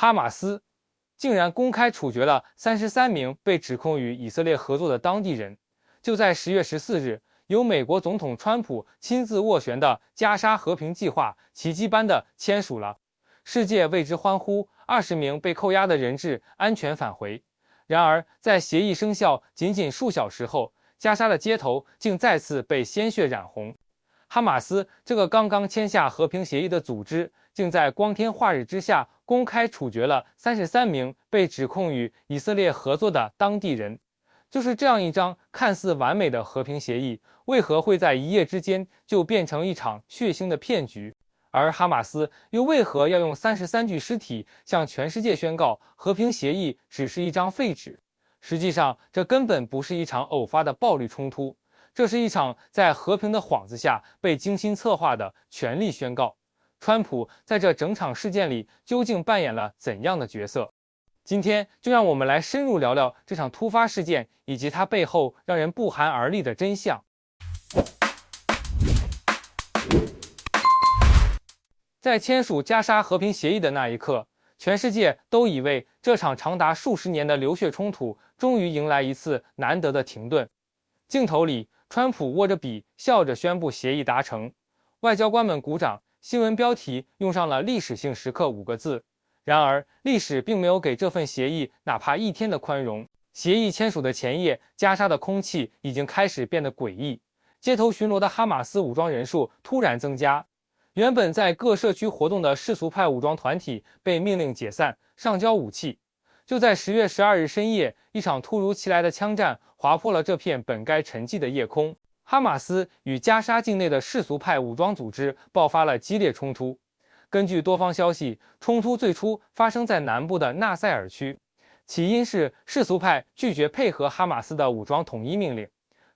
哈马斯竟然公开处决了33名被指控与以色列合作的当地人。就在10月14日，由美国总统川普亲自斡旋的加沙和平计划奇迹般的签署了，世界为之欢呼，20名被扣押的人质安全返回。然而，在协议生效仅仅数小时后，加沙的街头竟再次被鲜血染红。哈马斯这个刚刚签下和平协议的组织，竟在光天化日之下公开处决了33名被指控与以色列合作的当地人。就是这样一张看似完美的和平协议，为何会在一夜之间就变成一场血腥的骗局？而哈马斯又为何要用33具尸体向全世界宣告和平协议只是一张废纸？实际上，这根本不是一场偶发的暴力冲突，这是一场在和平的幌子下被精心策划的权力宣告。川普在这整场事件里究竟扮演了怎样的角色？今天就让我们来深入聊聊这场突发事件以及它背后让人不寒而栗的真相。在签署加沙和平协议的那一刻，全世界都以为这场长达数十年的流血冲突终于迎来一次难得的停顿。镜头里，川普握着笔，笑着宣布协议达成，外交官们鼓掌，新闻标题用上了历史性时刻5个字。然而，历史并没有给这份协议哪怕1天的宽容。协议签署的前夜，加沙的空气已经开始变得诡异，街头巡逻的哈马斯武装人数突然增加。原本在各社区活动的世俗派武装团体被命令解散，上交武器。就在10月12日深夜，一场突如其来的枪战划破了这片本该沉寂的夜空。哈马斯与加沙境内的世俗派武装组织爆发了激烈冲突。根据多方消息，冲突最初发生在南部的纳赛尔区，起因是世俗派拒绝配合哈马斯的武装统一命令。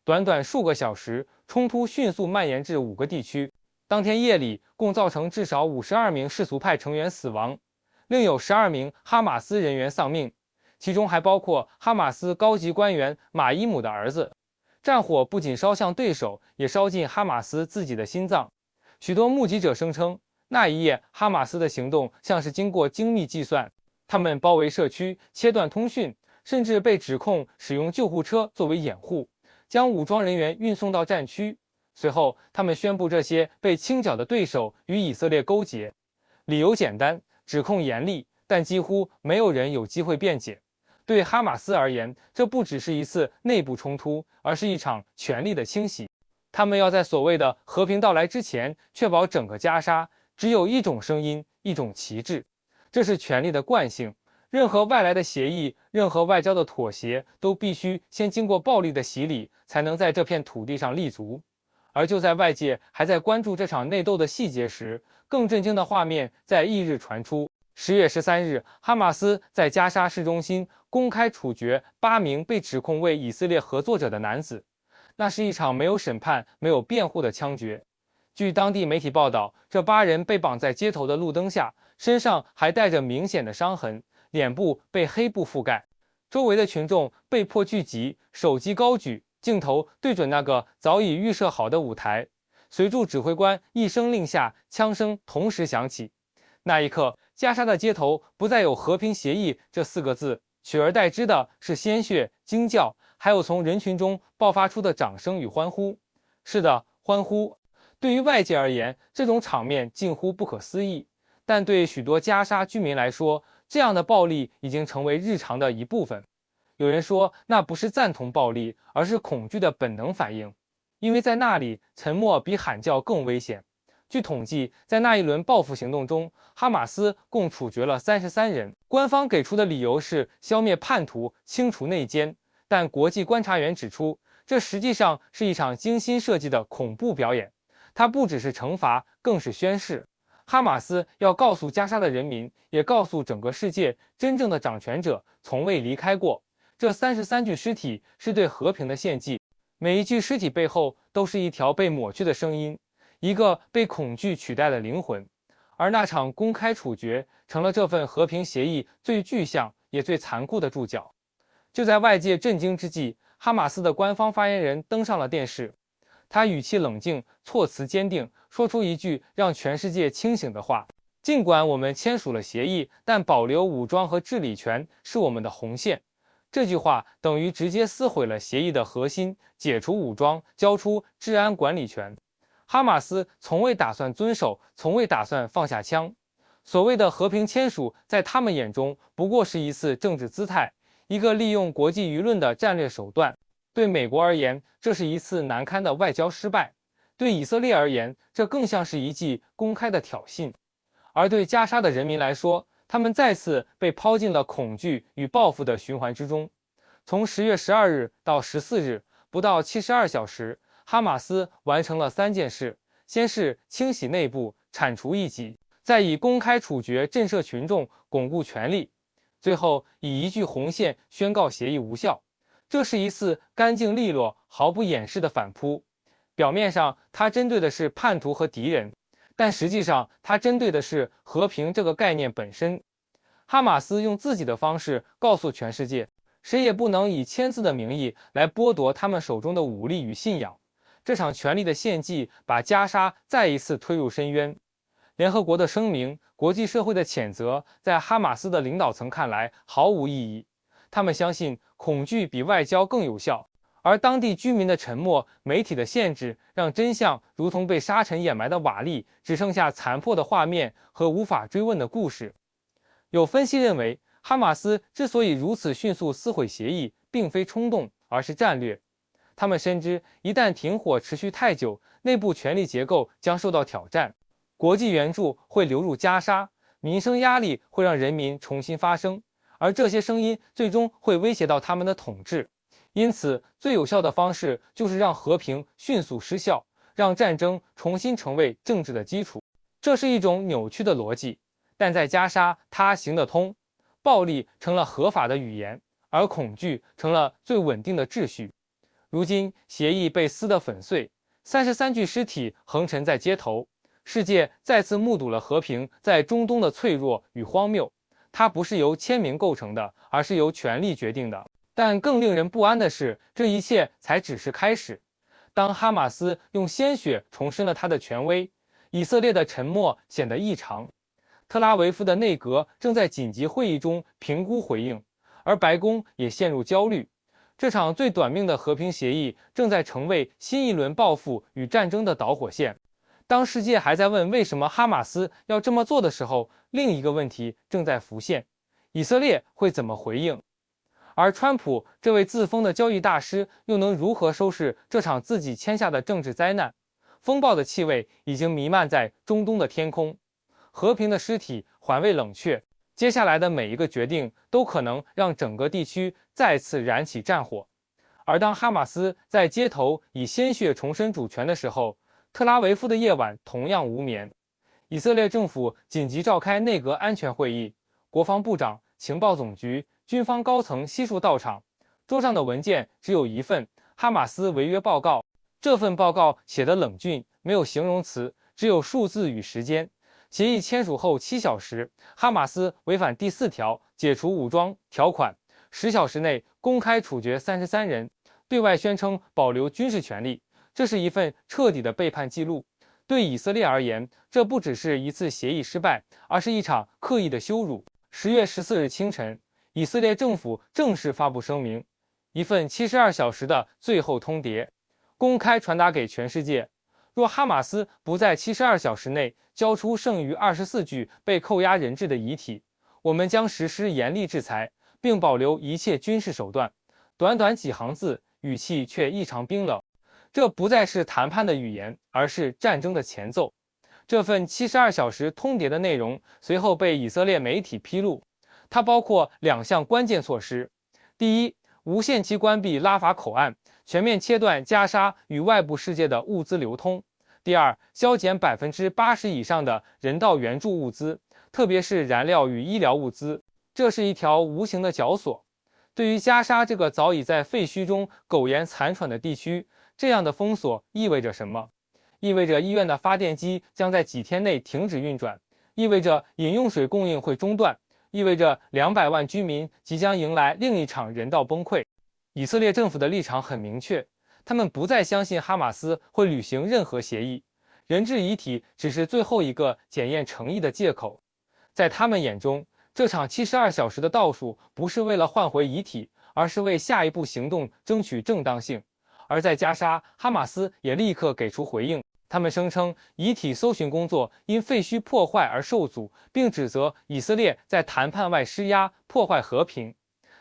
短短数个小时，冲突迅速蔓延至5个地区。当天夜里，共造成至少52名世俗派成员死亡，另有12名哈马斯人员丧命，其中还包括哈马斯高级官员马伊姆的儿子。战火不仅烧向对手，也烧进哈马斯自己的心脏。许多目击者声称，那一夜哈马斯的行动像是经过精密计算，他们包围社区，切断通讯，甚至被指控使用救护车作为掩护，将武装人员运送到战区。随后，他们宣布这些被清剿的对手与以色列勾结，理由简单，指控严厉，但几乎没有人有机会辩解。对哈马斯而言，这不只是一次内部冲突，而是一场权力的清洗。他们要在所谓的和平到来之前，确保整个加沙只有一种声音，一种旗帜。这是权力的惯性。任何外来的协议，任何外交的妥协，都必须先经过暴力的洗礼，才能在这片土地上立足。而就在外界还在关注这场内斗的细节时，更震惊的画面在翌日传出。10月13日，哈马斯在加沙市中心公开处决8名被指控为以色列合作者的男子。那是一场没有审判、没有辩护的枪决。据当地媒体报道，这8人被绑在街头的路灯下，身上还带着明显的伤痕，脸部被黑布覆盖。周围的群众被迫聚集，手机高举，镜头对准那个早已预设好的舞台。随著指挥官一声令下，枪声同时响起。那一刻，加沙的街头不再有和平协议这4个字，取而代之的是鲜血、惊叫，还有从人群中爆发出的掌声与欢呼。是的，欢呼。对于外界而言，这种场面近乎不可思议，但对许多加沙居民来说，这样的暴力已经成为日常的一部分。有人说，那不是赞同暴力，而是恐惧的本能反应，因为在那里，沉默比喊叫更危险。据统计，在那一轮报复行动中，哈马斯共处决了33人。官方给出的理由是消灭叛徒、清除内奸，但国际观察员指出，这实际上是一场精心设计的恐怖表演。它不只是惩罚，更是宣誓。哈马斯要告诉加沙的人民，也告诉整个世界，真正的掌权者从未离开过。这33具尸体是对和平的献祭，每一具尸体背后都是一条被抹去的声音，一个被恐惧取代的灵魂。而那场公开处决成了这份和平协议最具象也最残酷的注脚。就在外界震惊之际，哈马斯的官方发言人登上了电视。他语气冷静，措辞坚定，说出一句让全世界清醒的话：尽管我们签署了协议，但保留武装和治理权是我们的红线。这句话等于直接撕毁了协议的核心：解除武装，交出治安管理权。哈马斯从未打算遵守，从未打算放下枪。所谓的和平签署，在他们眼中不过是一次政治姿态，一个利用国际舆论的战略手段。对美国而言，这是一次难堪的外交失败；对以色列而言，这更像是一记公开的挑衅。而对加沙的人民来说，他们再次被抛进了恐惧与报复的循环之中。从10月12日到14日，不到72小时，哈马斯完成了3件事：先是清洗内部，铲除异己；再以公开处决震慑群众，巩固权力；最后以一句红线宣告协议无效。这是一次干净利落、毫不掩饰的反扑。表面上，它针对的是叛徒和敌人，但实际上，它针对的是和平这个概念本身。哈马斯用自己的方式告诉全世界，谁也不能以签字的名义来剥夺他们手中的武力与信仰。这场权力的献祭把加沙再一次推入深渊。联合国的声明、国际社会的谴责，在哈马斯的领导层看来毫无意义。他们相信恐惧比外交更有效，而当地居民的沉默、媒体的限制，让真相如同被沙尘掩埋的瓦砾，只剩下残破的画面和无法追问的故事。有分析认为，哈马斯之所以如此迅速撕毁协议，并非冲动，而是战略。他们深知，一旦停火持续太久，内部权力结构将受到挑战，国际援助会流入加沙，民生压力会让人民重新发声，而这些声音最终会威胁到他们的统治。因此，最有效的方式就是让和平迅速失效，让战争重新成为政治的基础。这是一种扭曲的逻辑，但在加沙它行得通。暴力成了合法的语言，而恐惧成了最稳定的秩序。如今，协议被撕得粉碎，33具尸体横陈在街头，世界再次目睹了和平在中东的脆弱与荒谬。它不是由签名构成的，而是由权力决定的。但更令人不安的是，这一切才只是开始。当哈马斯用鲜血重申了他的权威，以色列的沉默显得异常。特拉维夫的内阁正在紧急会议中评估回应，而白宫也陷入焦虑。这场最短命的和平协议正在成为新一轮报复与战争的导火线。当世界还在问为什么哈马斯要这么做的时候，另一个问题正在浮现：以色列会怎么回应？而川普这位自封的交易大师又能如何收拾这场自己签下的政治灾难？风暴的气味已经弥漫在中东的天空，和平的尸体还未冷却，接下来的每一个决定都可能让整个地区再次燃起战火。而当哈马斯在街头以鲜血重申主权的时候，特拉维夫的夜晚同样无眠。以色列政府紧急召开内阁安全会议，国防部长、情报总局、军方高层悉数到场。桌上的文件只有一份哈马斯违约报告，这份报告写得冷峻，没有形容词，只有数字与时间。协议签署后7小时，哈马斯违反第4条解除武装条款，10小时内公开处决33人，对外宣称保留军事权利。这是一份彻底的背叛记录。对以色列而言，这不只是一次协议失败，而是一场刻意的羞辱。10月14日清晨，以色列政府正式发布声明，一份72小时的最后通牒，公开传达给全世界。若哈马斯不在72小时内交出剩余24具被扣押人质的遗体，我们将实施严厉制裁，并保留一切军事手段。短短几行字，语气却异常冰冷。这不再是谈判的语言，而是战争的前奏。这份72小时通牒的内容随后被以色列媒体披露，它包括2项关键措施：第一，无限期关闭拉法口岸，全面切断加沙与外部世界的物资流通；第二，削减80%以上的人道援助物资，特别是燃料与医疗物资。这是一条无形的绞索。对于加沙这个早已在废墟中苟延残喘的地区，这样的封锁意味着什么？意味着医院的发电机将在几天内停止运转，意味着饮用水供应会中断，意味着200万居民即将迎来另一场人道崩溃。以色列政府的立场很明确，他们不再相信哈马斯会履行任何协议，人质遗体只是最后一个检验诚意的借口。在他们眼中，这场72小时的倒数不是为了换回遗体，而是为下一步行动争取正当性。而在加沙，哈马斯也立刻给出回应，他们声称遗体搜寻工作因废墟破坏而受阻，并指责以色列在谈判外施压，破坏和平。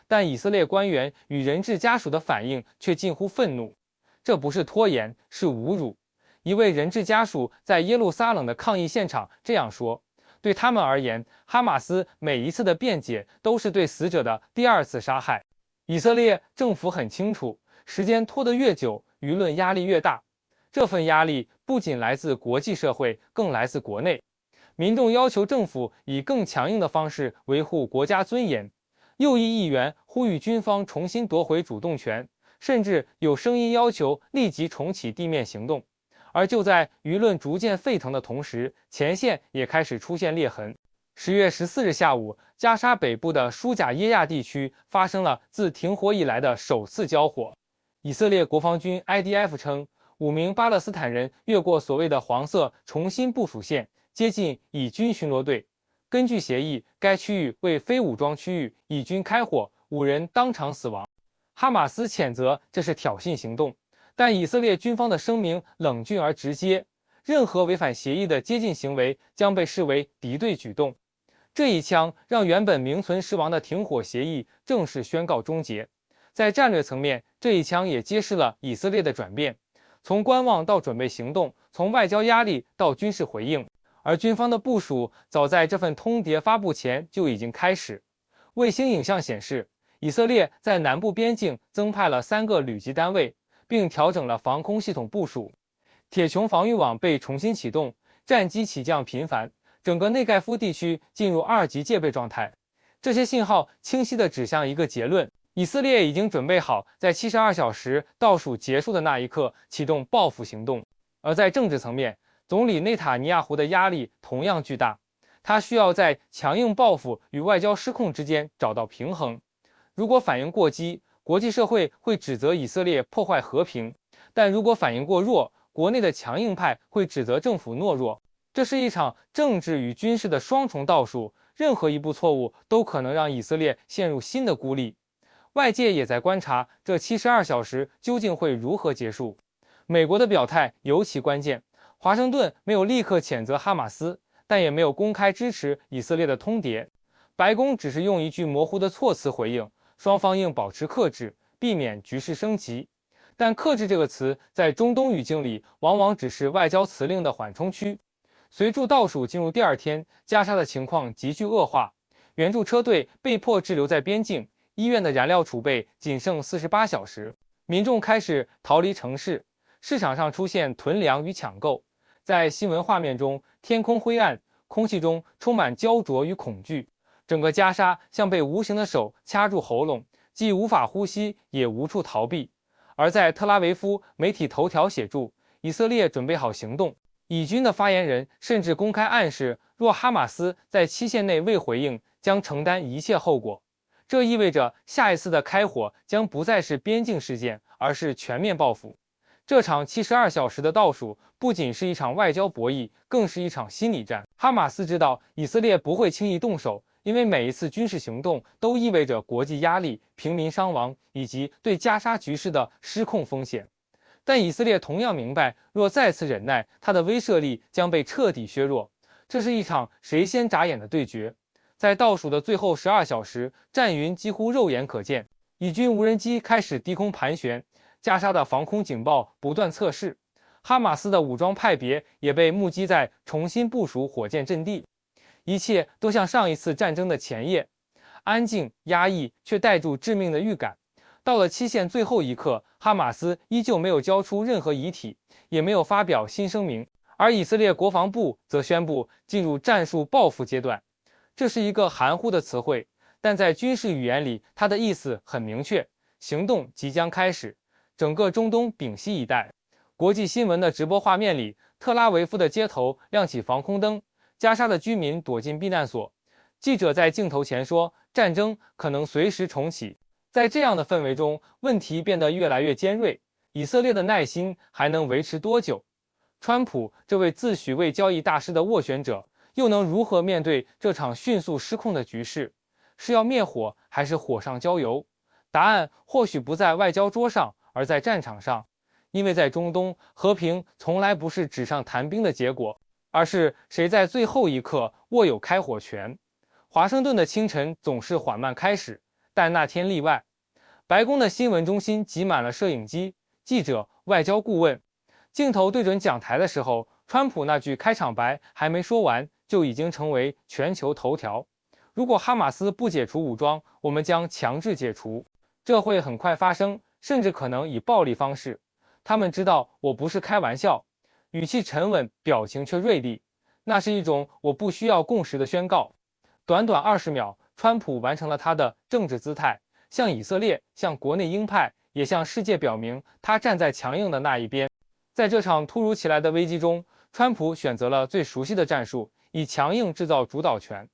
但以色列官员与人质家属的反应却近乎愤怒，这不是拖延，是侮辱。一位人质家属在耶路撒冷的抗议现场这样说：“对他们而言，哈马斯每一次的辩解都是对死者的第二次杀害。以色列政府很清楚，时间拖得越久，舆论压力越大。这份压力不仅来自国际社会，更来自国内。民众要求政府以更强硬的方式维护国家尊严。右翼议员呼吁军方重新夺回主动权，甚至有声音要求立即重启地面行动。”而就在舆论逐渐沸腾的同时，前线也开始出现裂痕。10月14日下午，加沙北部的舒贾耶亚地区发生了自停火以来的首次交火。以色列国防军 IDF 称，5名巴勒斯坦人越过所谓的黄色重新部署线，接近以军巡逻队。根据协议，该区域为非武装区域，以军开火，5人当场死亡。哈马斯谴责这是挑衅行动。但以色列军方的声明冷峻而直接，任何违反协议的接近行为将被视为敌对举动。这一枪让原本名存实亡的停火协议正式宣告终结。在战略层面，这一枪也揭示了以色列的转变，从观望到准备行动，从外交压力到军事回应。而军方的部署早在这份通牒发布前就已经开始。卫星影像显示，以色列在南部边境增派了3个旅级单位，并调整了防空系统部署，铁穹防御网被重新启动，战机起降频繁，整个内盖夫地区进入2级戒备状态。这些信号清晰地指向一个结论：以色列已经准备好在72小时倒数结束的那一刻启动报复行动。而在政治层面，总理内塔尼亚胡的压力同样巨大，他需要在强硬报复与外交失控之间找到平衡。如果反应过激，国际社会会指责以色列破坏和平，但如果反应过弱，国内的强硬派会指责政府懦弱。这是一场政治与军事的双重倒数，任何一步错误都可能让以色列陷入新的孤立。外界也在观察这72小时究竟会如何结束。美国的表态尤其关键，华盛顿没有立刻谴责哈马斯，但也没有公开支持以色列的通牒。白宫只是用一句模糊的措辞回应。双方应保持克制，避免局势升级。但克制这个词在中东语境里往往只是外交辞令的缓冲区。随着倒数进入第2天，加沙的情况急剧恶化，援助车队被迫滞留在边境，医院的燃料储备仅剩48小时，民众开始逃离城市，市场上出现囤粮与抢购。在新闻画面中，天空灰暗，空气中充满焦灼与恐惧。整个加沙像被无形的手掐住喉咙，既无法呼吸，也无处逃避。而在特拉维夫，媒体头条写注：以色列准备好行动。以军的发言人甚至公开暗示，若哈马斯在期限内未回应，将承担一切后果。这意味着下一次的开火将不再是边境事件，而是全面报复。这场72小时的倒数不仅是一场外交博弈，更是一场心理战。哈马斯知道以色列不会轻易动手，因为每一次军事行动都意味着国际压力、平民伤亡以及对加沙局势的失控风险。但以色列同样明白，若再次忍耐，它的威慑力将被彻底削弱。这是一场谁先眨眼的对决。在倒数的最后12小时，战云几乎肉眼可见，以军无人机开始低空盘旋，加沙的防空警报不断测试，哈马斯的武装派别也被目击在重新部署火箭阵地。一切都像上一次战争的前夜，安静压抑，却带住致命的预感。到了期限最后一刻，哈马斯依旧没有交出任何遗体，也没有发表新声明，而以色列国防部则宣布进入战术报复阶段。这是一个含糊的词汇，但在军事语言里，它的意思很明确：行动即将开始，整个中东屏息以待。国际新闻的直播画面里，特拉维夫的街头亮起防空灯，加沙的居民躲进避难所。记者在镜头前说，战争可能随时重启。在这样的氛围中，问题变得越来越尖锐。以色列的耐心还能维持多久？川普这位自诩为交易大师的斡旋者，又能如何面对这场迅速失控的局势？是要灭火，还是火上浇油？答案或许不在外交桌上，而在战场上。因为在中东，和平从来不是纸上谈兵的结果，而是谁在最后一刻握有开火权。华盛顿的清晨总是缓慢开始，但那天例外。白宫的新闻中心挤满了摄影机、记者、外交顾问。镜头对准讲台的时候，川普那句开场白还没说完，就已经成为全球头条。如果哈马斯不解除武装，我们将强制解除。这会很快发生，甚至可能以暴力方式。他们知道我不是开玩笑，语气沉稳，表情却锐利。那是一种我不需要共识的宣告。短短20秒，川普完成了他的政治姿态，向以色列、向国内鹰派，也向世界表明他站在强硬的那一边。在这场突如其来的危机中，川普选择了最熟悉的战术，以强硬制造主导权。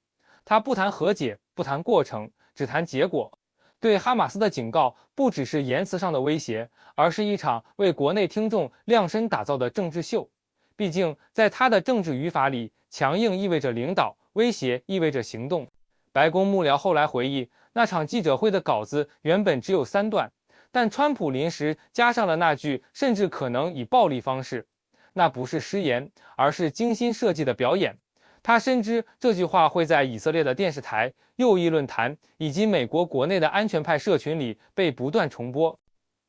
他不谈和解，不谈过程，只谈结果。对哈马斯的警告不只是言辞上的威胁，而是一场为国内听众量身打造的政治秀。毕竟，在他的政治语法里，强硬意味着领导，威胁意味着行动。白宫幕僚后来回忆，那场记者会的稿子原本只有3段，但川普临时加上了那句“甚至可能以暴力方式”，那不是失言，而是精心设计的表演。他深知这句话会在以色列的电视台、右翼论坛以及美国国内的安全派社群里被不断重播。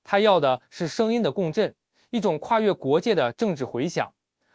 他要的是声音的共振，一种跨越国界的政治回响。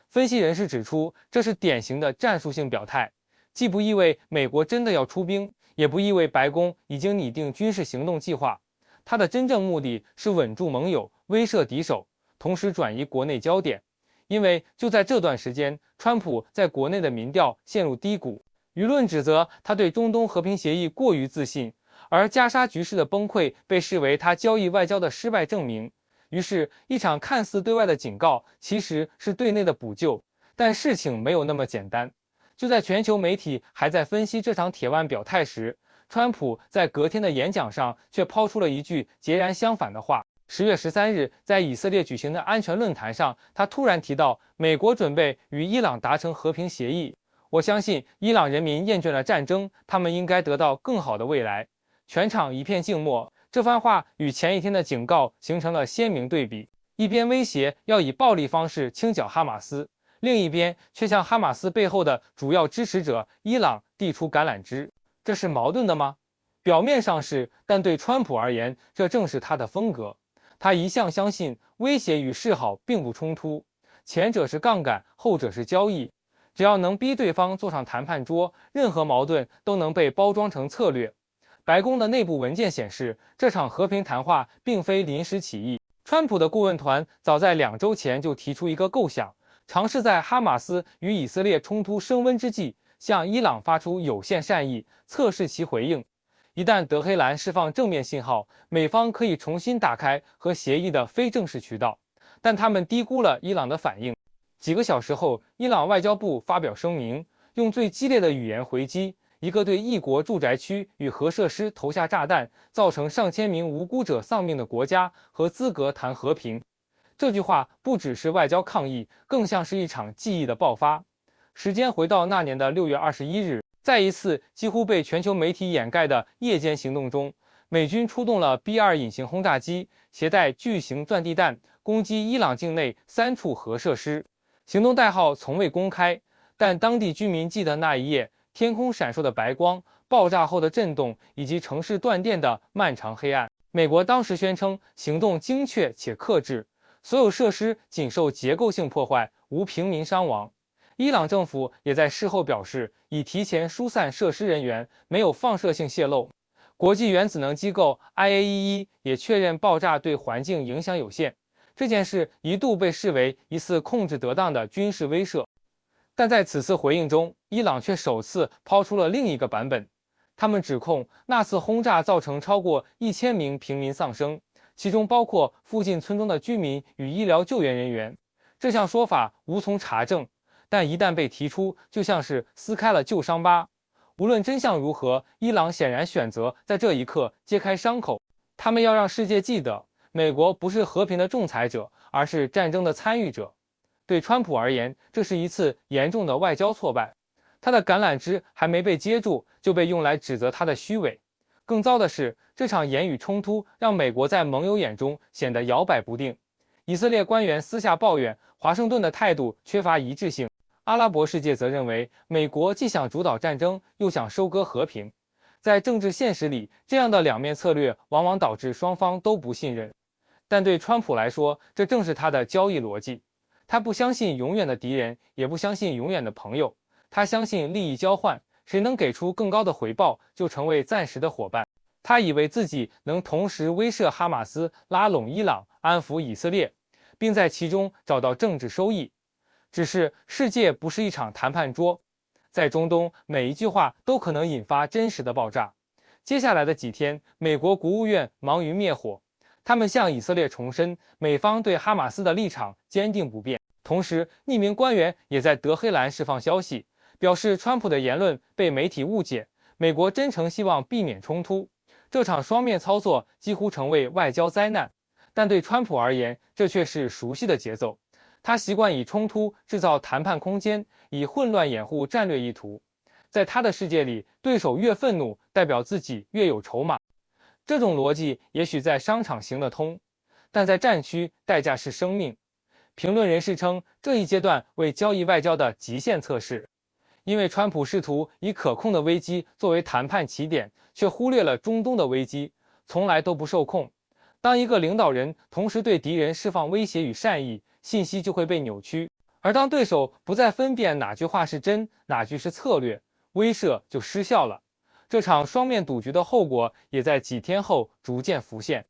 分析人士指出，这是典型的战术性表态，既不意味美国真的要出兵，也不意味白宫已经拟定军事行动计划。他的真正目的是稳住盟友，威慑敌手，同时转移国内焦点。因为就在这段时间，川普在国内的民调陷入低谷，舆论指责他对中东和平协议过于自信，而加沙局势的崩溃被视为他交易外交的失败证明。于是，一场看似对外的警告，其实是对内的补救。但事情没有那么简单。就在全球媒体还在分析这场铁腕表态时，川普在隔天的演讲上却抛出了一句截然相反的话。10月13日，在以色列举行的安全论坛上，他突然提到，美国准备与伊朗达成和平协议。我相信伊朗人民厌倦了战争，他们应该得到更好的未来。全场一片静默。这番话与前一天的警告形成了鲜明对比，一边威胁要以暴力方式清剿哈马斯，另一边却向哈马斯背后的主要支持者伊朗递出橄榄枝。这是矛盾的吗？表面上是，但对川普而言，这正是他的风格。他一向相信威胁与示好并不冲突，前者是杠杆，后者是交易。只要能逼对方坐上谈判桌，任何矛盾都能被包装成策略。白宫的内部文件显示，这场和平谈话并非临时起意。川普的顾问团早在2周前就提出一个构想，尝试在哈马斯与以色列冲突升温之际，向伊朗发出有限善意，测试其回应。一旦德黑兰释放正面信号，美方可以重新打开和协议的非正式渠道。但他们低估了伊朗的反应。几个小时后，伊朗外交部发表声明，用最激烈的语言回击一个对异国住宅区与核设施投下炸弹，造成上千名无辜者丧命的国家和资格谈和平。这句话不只是外交抗议，更像是一场记忆的爆发。时间回到那年的6月21日，在一次几乎被全球媒体掩盖的夜间行动中，美军出动了 B-2隐形轰炸机，携带巨型钻地弹，攻击伊朗境内3处核设施。行动代号从未公开，但当地居民记得那一夜天空闪烁的白光、爆炸后的震动以及城市断电的漫长黑暗。美国当时宣称行动精确且克制，所有设施仅受结构性破坏，无平民伤亡。伊朗政府也在事后表示，已提前疏散设施人员，没有放射性泄漏。国际原子能机构 IAEA 也确认爆炸对环境影响有限。这件事一度被视为一次控制得当的军事威慑。但在此次回应中，伊朗却首次抛出了另一个版本。他们指控那次轰炸造成超过1000名平民丧生，其中包括附近村庄的居民与医疗救援人员。这项说法无从查证，但一旦被提出，就像是撕开了旧伤疤。无论真相如何，伊朗显然选择在这一刻揭开伤口。他们要让世界记得，美国不是和平的仲裁者，而是战争的参与者。对川普而言，这是一次严重的外交挫败。他的橄榄枝还没被接住，就被用来指责他的虚伪。更糟的是，这场言语冲突让美国在盟友眼中显得摇摆不定。以色列官员私下抱怨华盛顿的态度缺乏一致性，阿拉伯世界则认为美国既想主导战争，又想收割和平。在政治现实里，这样的两面策略往往导致双方都不信任。但对川普来说，这正是他的交易逻辑。他不相信永远的敌人，也不相信永远的朋友。他相信利益交换，谁能给出更高的回报，就成为暂时的伙伴。他以为自己能同时威慑哈马斯、拉拢伊朗、安抚以色列，并在其中找到政治收益。只是世界不是一场谈判桌，在中东，每一句话都可能引发真实的爆炸。接下来的几天，美国国务院忙于灭火，他们向以色列重申美方对哈马斯的立场坚定不变。同时，匿名官员也在德黑兰释放消息，表示川普的言论被媒体误解，美国真诚希望避免冲突。这场双面操作几乎成为外交灾难，但对川普而言，这却是熟悉的节奏。他习惯以冲突制造谈判空间，以混乱掩护战略意图。在他的世界里，对手越愤怒，代表自己越有筹码。这种逻辑也许在商场行得通，但在战区，代价是生命。评论人士称，这一阶段为交易外交的极限测试。因为川普试图以可控的危机作为谈判起点，却忽略了中东的危机从来都不受控。当一个领导人同时对敌人释放威胁与善意，信息就会被扭曲；而当对手不再分辨哪句话是真，哪句是策略，威慑就失效了。这场双面赌局的后果也在几天后逐渐浮现。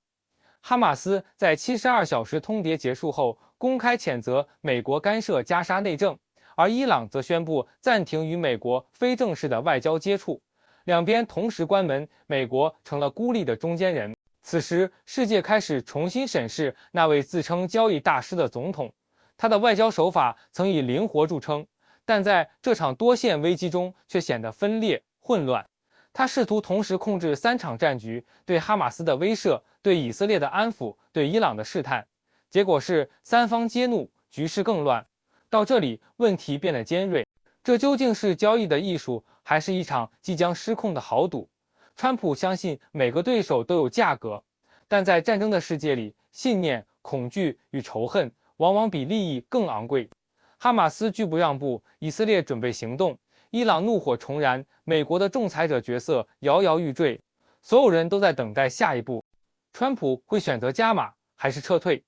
哈马斯在72小时通牒结束后，公开谴责美国干涉加沙内政。而伊朗则宣布暂停与美国非正式的外交接触，两边同时关门，美国成了孤立的中间人。此时，世界开始重新审视那位自称交易大师的总统，他的外交手法曾以灵活著称，但在这场多线危机中却显得分裂混乱。他试图同时控制3场战局：对哈马斯的威慑，对以色列的安抚，对伊朗的试探。结果是三方皆怒，局势更乱。到这里，问题变得尖锐，这究竟是交易的艺术，还是一场即将失控的豪赌？川普相信每个对手都有价格，但在战争的世界里，信念、恐惧与仇恨往往比利益更昂贵。哈马斯拒不让步，以色列准备行动，伊朗怒火重燃，美国的仲裁者角色摇摇欲坠，所有人都在等待下一步。川普会选择加码还是撤退？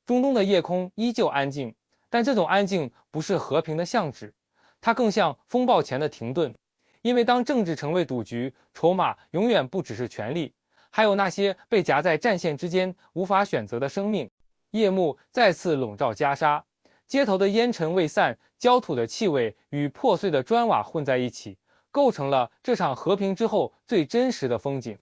中东的夜空依旧安静。但这种安静不是和平的象徵，它更像风暴前的停顿。因为当政治成为赌局，筹码永远不只是权力，还有那些被夹在战线之间无法选择的生命。夜幕再次笼罩加沙，街头的烟尘未散，焦土的气味与破碎的砖瓦混在一起，构成了这场和平之后最真实的风景。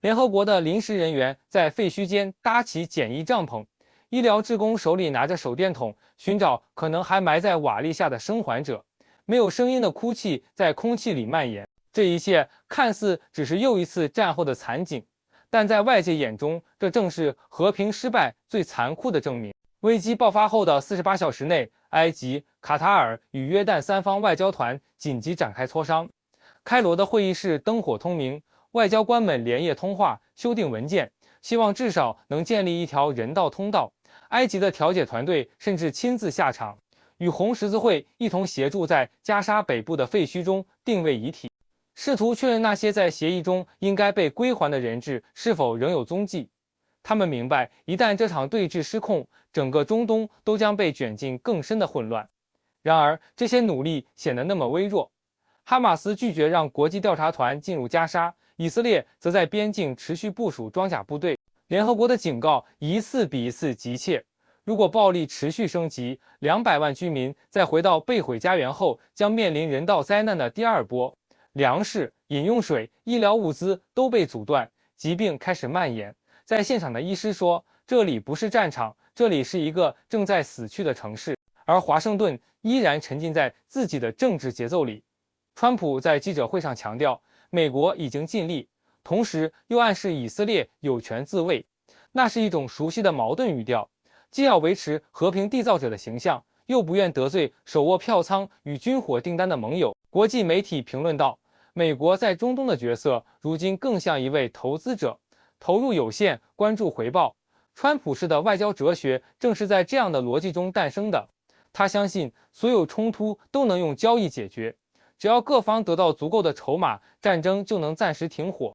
联合国的临时人员在废墟间搭起简易帐篷，医疗志工手里拿着手电筒，寻找可能还埋在瓦砾下的生还者。没有声音的哭泣在空气里蔓延。这一切看似只是又一次战后的惨景，但在外界眼中，这正是和平失败最残酷的证明。危机爆发后的48小时内，埃及、卡塔尔与约旦3方外交团紧急展开磋商。开罗的会议室灯火通明，外交官们连夜通话，修订文件，希望至少能建立一条人道通道。埃及的调解团队甚至亲自下场，与红十字会一同协助在加沙北部的废墟中定位遗体，试图确认那些在协议中应该被归还的人质是否仍有踪迹。他们明白，一旦这场对峙失控，整个中东都将被卷进更深的混乱。然而，这些努力显得那么微弱。哈马斯拒绝让国际调查团进入加沙，以色列则在边境持续部署装甲部队。联合国的警告一次比一次急切，如果暴力持续升级，200万居民在回到被毁家园后将面临人道灾难的第二波。粮食、饮用水、医疗物资都被阻断，疾病开始蔓延。在现场的医师说，这里不是战场，这里是一个正在死去的城市。而华盛顿依然沉浸在自己的政治节奏里。川普在记者会上强调，美国已经尽力，同时又暗示以色列有权自卫，那是一种熟悉的矛盾语调，既要维持和平缔造者的形象，又不愿得罪手握票仓与军火订单的盟友。国际媒体评论道，美国在中东的角色如今更像一位投资者，投入有限，关注回报。川普式的外交哲学正是在这样的逻辑中诞生的。他相信所有冲突都能用交易解决，只要各方得到足够的筹码，战争就能暂时停火。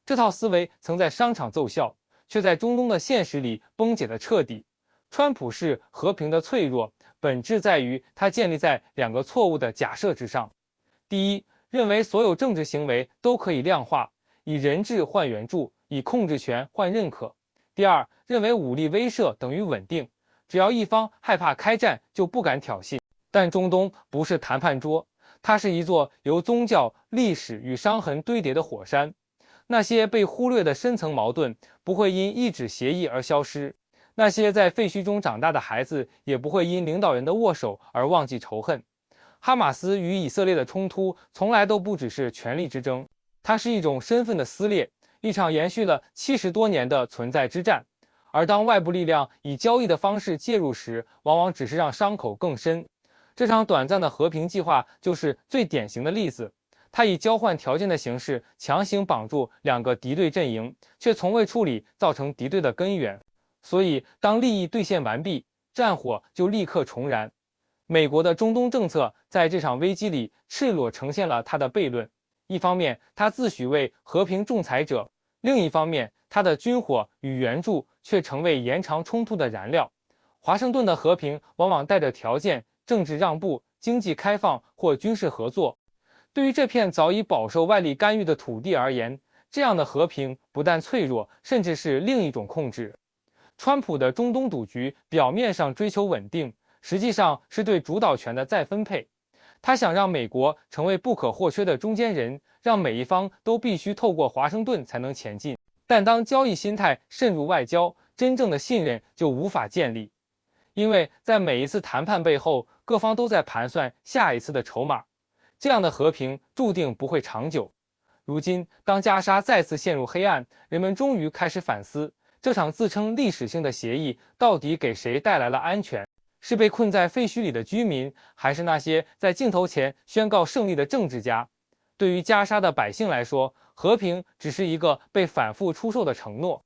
这套思维曾在商场奏效，却在中东的现实里崩解得彻底。川普式和平的脆弱，本质在于它建立在两个错误的假设之上。第一，认为所有政治行为都可以量化，以人质换援助，以控制权换认可。第二，认为武力威慑等于稳定，只要一方害怕开战，就不敢挑衅。但中东不是谈判桌，它是一座由宗教、历史与伤痕堆叠的火山。那些被忽略的深层矛盾不会因一纸协议而消失，那些在废墟中长大的孩子也不会因领导人的握手而忘记仇恨。哈马斯与以色列的冲突从来都不只是权力之争，它是一种身份的撕裂，一场延续了70多年的存在之战。而当外部力量以交易的方式介入时，往往只是让伤口更深。这场短暂的和平计划就是最典型的例子。它以交换条件的形式强行绑住两个敌对阵营，却从未处理造成敌对的根源。所以，当利益兑现完毕，战火就立刻重燃。美国的中东政策在这场危机里赤裸呈现了它的悖论。一方面，它自诩为和平仲裁者；另一方面，它的军火与援助却成为延长冲突的燃料。华盛顿的和平往往带着条件、政治让步、经济开放或军事合作。对于这片早已饱受外力干预的土地而言，这样的和平不但脆弱，甚至是另一种控制。川普的中东赌局表面上追求稳定，实际上是对主导权的再分配。他想让美国成为不可或缺的中间人，让每一方都必须透过华盛顿才能前进。但当交易心态渗入外交，真正的信任就无法建立，因为在每一次谈判背后，各方都在盘算下一次的筹码。这样的和平注定不会长久。如今，当加沙再次陷入黑暗，人们终于开始反思，这场自称历史性的协议到底给谁带来了安全？是被困在废墟里的居民，还是那些在镜头前宣告胜利的政治家？对于加沙的百姓来说，和平只是一个被反复出售的承诺。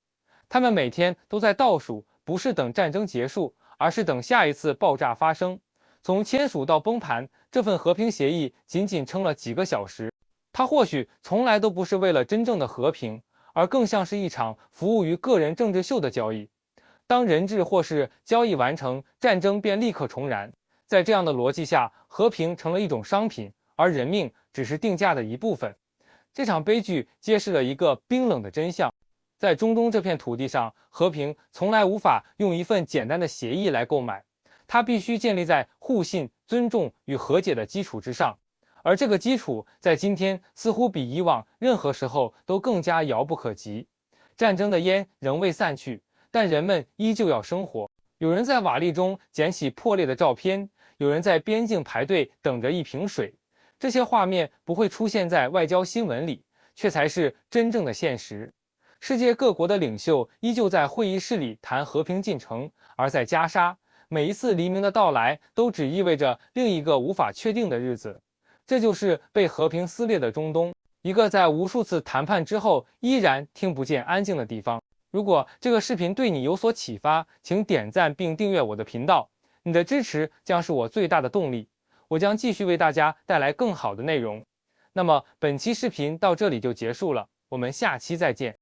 他们每天都在倒数，不是等战争结束，而是等下一次爆炸发生。从签署到崩盘，这份和平协议仅仅撑了几个小时。它或许从来都不是为了真正的和平，而更像是一场服务于个人政治秀的交易。当人质或是交易完成，战争便立刻重燃。在这样的逻辑下，和平成了一种商品，而人命只是定价的一部分。这场悲剧揭示了一个冰冷的真相：在中东这片土地上，和平从来无法用一份简单的协议来购买。它必须建立在互信、尊重与和解的基础之上，而这个基础在今天似乎比以往任何时候都更加遥不可及。战争的烟仍未散去，但人们依旧要生活。有人在瓦砾中捡起破裂的照片，有人在边境排队等着一瓶水。这些画面不会出现在外交新闻里，却才是真正的现实。世界各国的领袖依旧在会议室里谈和平进程，而在加沙，每一次黎明的到来都只意味着另一个无法确定的日子。这就是被和平撕裂的中东，一个在无数次谈判之后依然听不见安静的地方。如果这个视频对你有所启发，请点赞并订阅我的频道，你的支持将是我最大的动力。我将继续为大家带来更好的内容。那么本期视频到这里就结束了，我们下期再见。